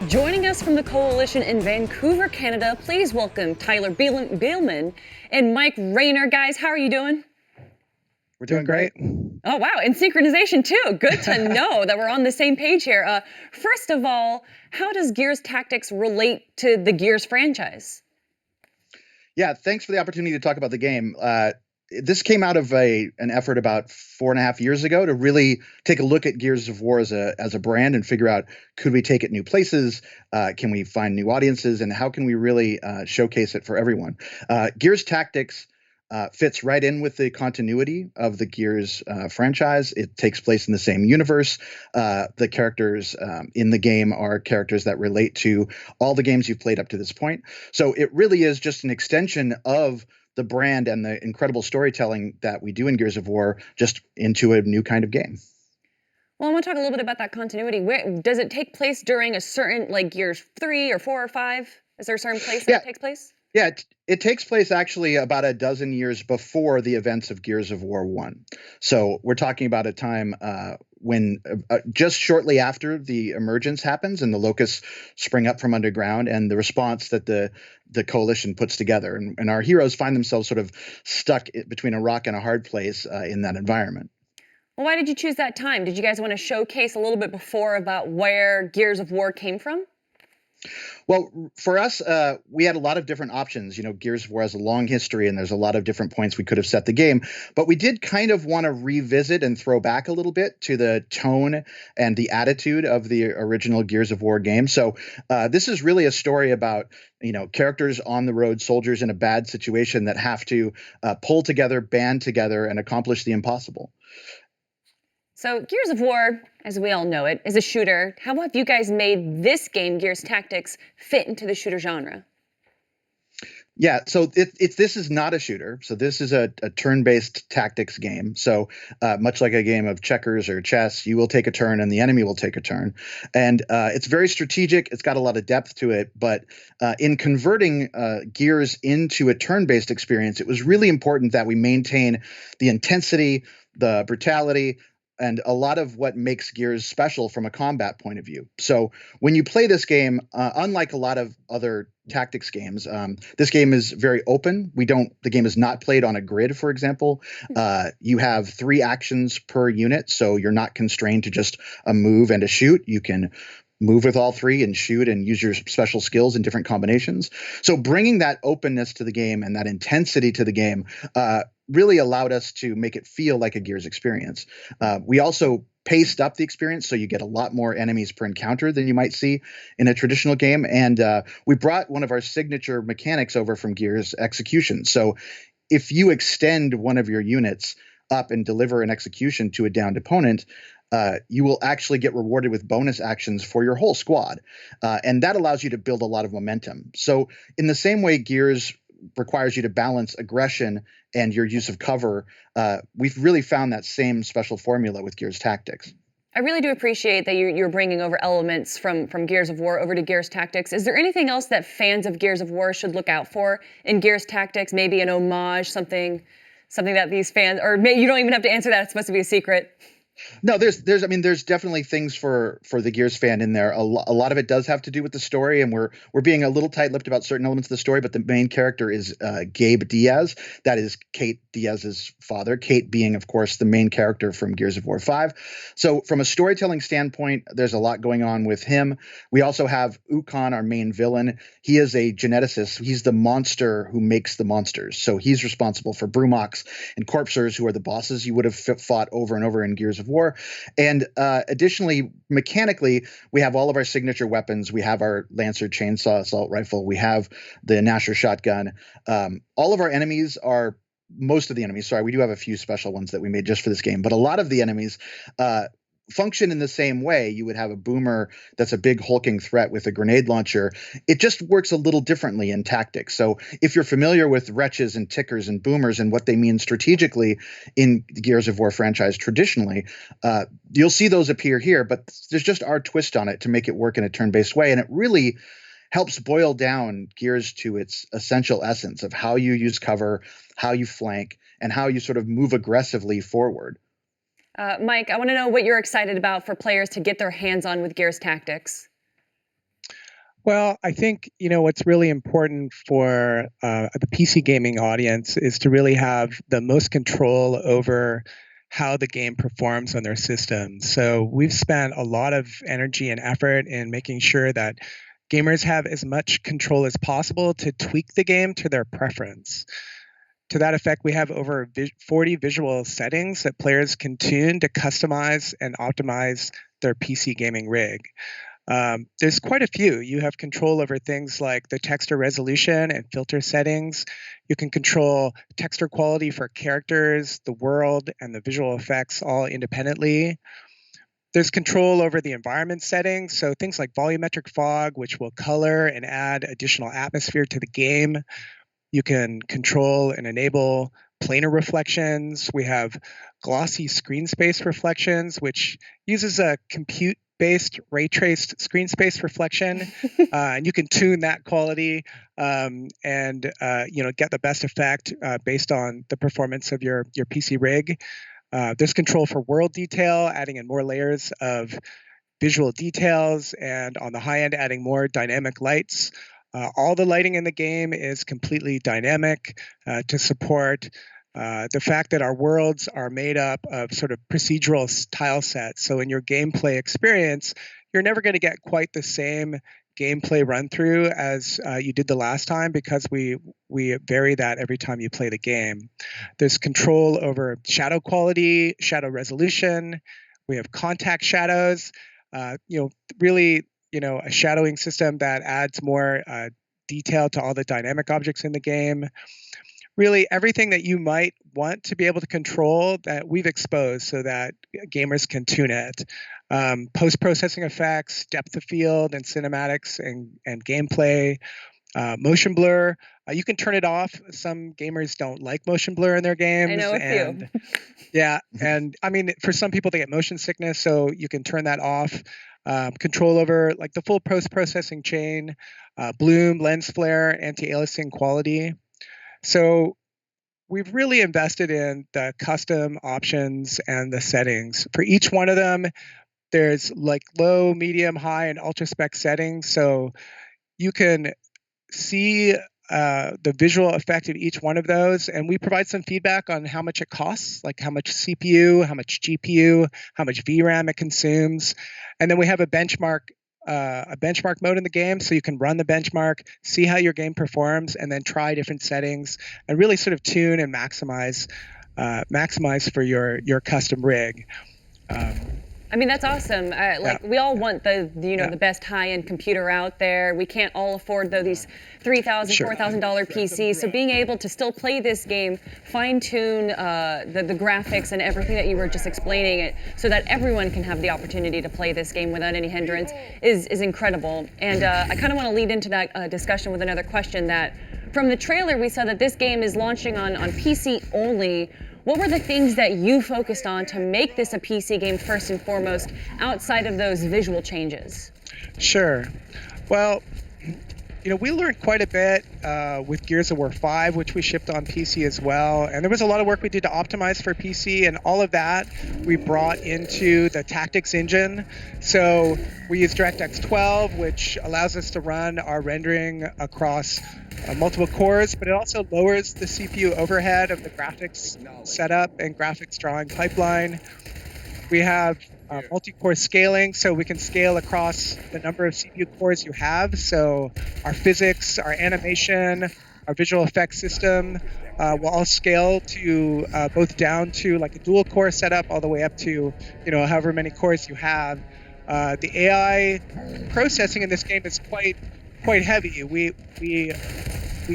Joining us from the Coalition in Vancouver, Canada, please welcome Tyler Beelman and Mike Rayner. Guys, how are you doing? We're doing great. Oh, wow. And synchronization, too. Good to know that we're on the same page here. First of all, how does Gears Tactics relate to the Gears franchise? Yeah, thanks for the opportunity to talk about the game. This came out of an effort about 4.5 years ago to really take a look at Gears of War as a brand and figure out, could we take it new places? Can we find new audiences? And how can we really showcase it for everyone? Gears Tactics fits right in with the continuity of the Gears franchise. It takes place in the same universe. The characters in the game are characters that relate to all the games you've played up to this point. So it really is just an extension of the brand and the incredible storytelling that we do in Gears of War, just into a new kind of game. Well, I want to talk a little bit about that continuity. Does it take place during a certain, like, Gears 3 or 4 or 5? Is there a certain place that it takes place? Yeah, it takes place actually about a dozen years before the events of Gears of War 1. So we're talking about a time when just shortly after the emergence happens and the locusts spring up from underground, and the response that the coalition puts together. And our heroes find themselves sort of stuck between a rock and a hard place in that environment. Well, why did you choose that time? Did you guys want to showcase a little bit before about where Gears of War came from? Well, for us, we had a lot of different options. You know, Gears of War has a long history, and there's a lot of different points we could have set the game. But we did kind of want to revisit and throw back a little bit to the tone and the attitude of the original Gears of War game. So this is really a story about, you know, characters on the road, soldiers in a bad situation that have to pull together, band together, and accomplish the impossible. So Gears of War, as we all know it, is a shooter. How have you guys made this game, Gears Tactics, fit into the shooter genre? Yeah, so this is not a shooter. So this is a turn-based tactics game. So much like a game of checkers or chess, you will take a turn and the enemy will take a turn. And it's very strategic. It's got a lot of depth to it. But in converting Gears into a turn-based experience, it was really important that we maintain the intensity, the brutality, and a lot of what makes Gears special from a combat point of view. So when you play this game, unlike a lot of other tactics games, this game is very open. The game is not played on a grid, for example. You have 3 actions per unit, so you're not constrained to just a move and a shoot. You can move with all 3 and shoot and use your special skills in different combinations. So bringing that openness to the game and that intensity to the game really allowed us to make it feel like a Gears experience. We also paced up the experience, so you get a lot more enemies per encounter than you might see in a traditional game. And we brought one of our signature mechanics over from Gears, execution. So if you extend one of your units up and deliver an execution to a downed opponent, you will actually get rewarded with bonus actions for your whole squad. And that allows you to build a lot of momentum. So in the same way Gears requires you to balance aggression and your use of cover, we've really found that same special formula with Gears Tactics. I really do appreciate that you're bringing over elements from Gears of War over to Gears Tactics. Is there anything else that fans of Gears of War should look out for in Gears Tactics? Maybe an homage, something that these fans, or maybe you don't even have to answer that. It's supposed to be a secret. No, there's definitely things for the Gears fan in there. A lot of it does have to do with the story, and we're being a little tight-lipped about certain elements of the story. But the main character is Gabe Diaz. That is Kate Diaz's father. Kate being, of course, the main character from Gears of War 5. So from a storytelling standpoint, there's a lot going on with him. We also have Ukon, our main villain. He is a geneticist. He's the monster who makes the monsters. So he's responsible for Brumox and Corpsers, who are the bosses you would have fought over and over in Gears of War. And additionally, mechanically, we have all of our signature weapons. We have our Lancer chainsaw assault rifle. We have the Gnasher shotgun. All of our enemies are, most of the enemies, sorry, we do have a few special ones that we made just for this game, but a lot of the enemies function in the same way. You would have a boomer that's a big hulking threat with a grenade launcher. It just works a little differently in tactics. So if you're familiar with wretches and tickers and boomers and what they mean strategically in the Gears of War franchise traditionally, you'll see those appear here, but there's just our twist on it to make it work in a turn-based way. And it really helps boil down Gears to its essential essence of how you use cover, how you flank, and how you sort of move aggressively forward. Mike, I want to know what you're excited about for players to get their hands on with Gears Tactics. Well, I think, what's really important for the PC gaming audience is to really have the most control over how the game performs on their system. So we've spent a lot of energy and effort in making sure that gamers have as much control as possible to tweak the game to their preference. To that effect, we have over 40 visual settings that players can tune to customize and optimize their PC gaming rig. There's quite a few. You have control over things like the texture resolution and filter settings. You can control texture quality for characters, the world, and the visual effects all independently. There's control over the environment settings, so things like volumetric fog, which will color and add additional atmosphere to the game. You can control and enable planar reflections. We have glossy screen space reflections, which uses a compute-based ray traced screen space reflection, and you can tune that quality and get the best effect based on the performance of your PC rig. There's control for world detail, adding in more layers of visual details, and on the high end, adding more dynamic lights. All the lighting in the game is completely dynamic to support the fact that our worlds are made up of sort of procedural tile sets. So in your gameplay experience, you're never going to get quite the same gameplay run through as you did the last time because we vary that every time you play the game. There's control over shadow quality, shadow resolution. We have contact shadows. Really, a shadowing system that adds more detail to all the dynamic objects in the game. Really, everything that you might want to be able to control that we've exposed so that gamers can tune it. Post-processing effects, depth of field, and cinematics and gameplay. Motion blur, you can turn it off. Some gamers don't like motion blur in their games. I know a few. Yeah, and I mean, for some people, they get motion sickness, so you can turn that off. Control over like the full post-processing chain, bloom, lens flare, anti-aliasing quality. So we've really invested in the custom options and the settings. For each one of them, there's like low, medium, high, and ultra spec settings. So you can see the visual effect of each one of those, and we provide some feedback on how much it costs, like how much CPU, how much GPU, how much VRAM it consumes, and then we have a benchmark mode in the game, so you can run the benchmark, see how your game performs, and then try different settings and really sort of tune and maximize for your custom rig. I mean, that's awesome. We all want the best high-end computer out there. We can't all afford these $3,000, Sure. $4,000 PCs. So being able to still play this game, fine-tune the graphics and everything that you were just explaining it, so that everyone can have the opportunity to play this game without any hindrance is incredible. And I kind of want to lead into that discussion with another question that, from the trailer, we saw that this game is launching on PC only. What were the things that you focused on to make this a PC game first and foremost, outside of those visual changes? Sure. Well, we learned quite a bit with Gears of War 5, which we shipped on PC as well. And there was a lot of work we did to optimize for PC, and all of that we brought into the Tactics engine. So we use DirectX 12, which allows us to run our rendering across multiple cores, but it also lowers the CPU overhead of the graphics setup and graphics drawing pipeline. We have multi-core scaling, so we can scale across the number of CPU cores you have. So our physics, our animation, our visual effects system will all scale to both down to like a dual core setup all the way up to however many cores you have. The AI processing in this game is quite heavy. We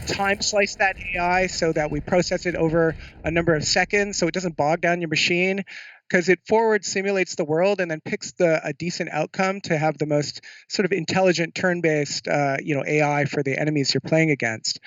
time slice that AI so that we process it over a number of seconds so it doesn't bog down your machine, because it forward simulates the world and then picks a decent outcome to have the most sort of intelligent turn-based AI for the enemies you're playing against.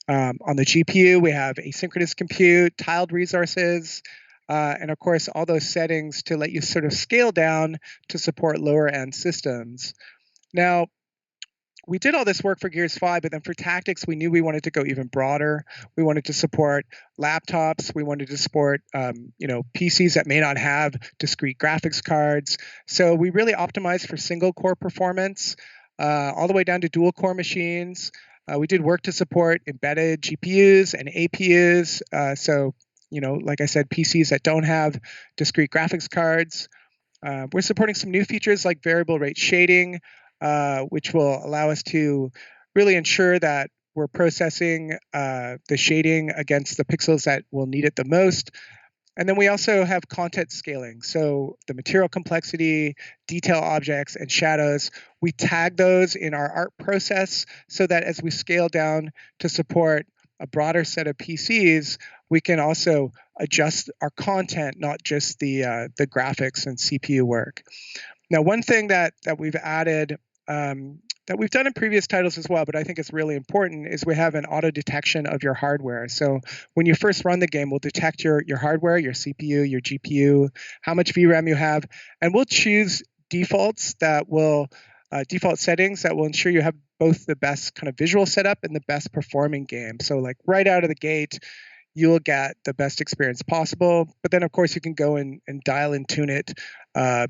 On the GPU, we have asynchronous compute, tiled resources, and of course all those settings to let you sort of scale down to support lower end systems. Now, we did all this work for Gears 5, but then for Tactics, we knew we wanted to go even broader. We wanted to support laptops. We wanted to support, PCs that may not have discrete graphics cards. So we really optimized for single core performance. all the way down to dual core machines. We did work to support embedded GPUs and APUs. So, like I said, PCs that don't have discrete graphics cards. We're supporting some new features like variable rate shading, which will allow us to really ensure that we're processing the shading against the pixels that will need it the most. And then we also have content scaling. So the material complexity, detail objects, and shadows, we tag those in our art process so that as we scale down to support a broader set of PCs, we can also adjust our content, not just the graphics and CPU work. Now, one thing that we've added that we've done in previous titles as well, but I think it's really important, is we have an auto detection of your hardware. So when you first run the game, we'll detect your hardware, your CPU, your GPU, how much VRAM you have, and we'll choose default settings that will ensure you have both the best kind of visual setup and the best performing game. So like right out of the gate, you'll get the best experience possible. But then, of course, you can go and dial and tune it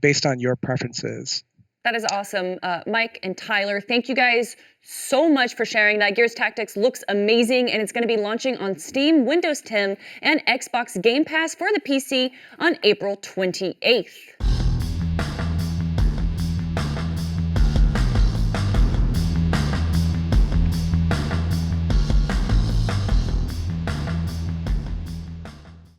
based on your preferences. That is awesome. Mike and Tyler, thank you guys so much for sharing that. Gears Tactics looks amazing, and it's going to be launching on Steam, Windows 10, and Xbox Game Pass for the PC on April 28th.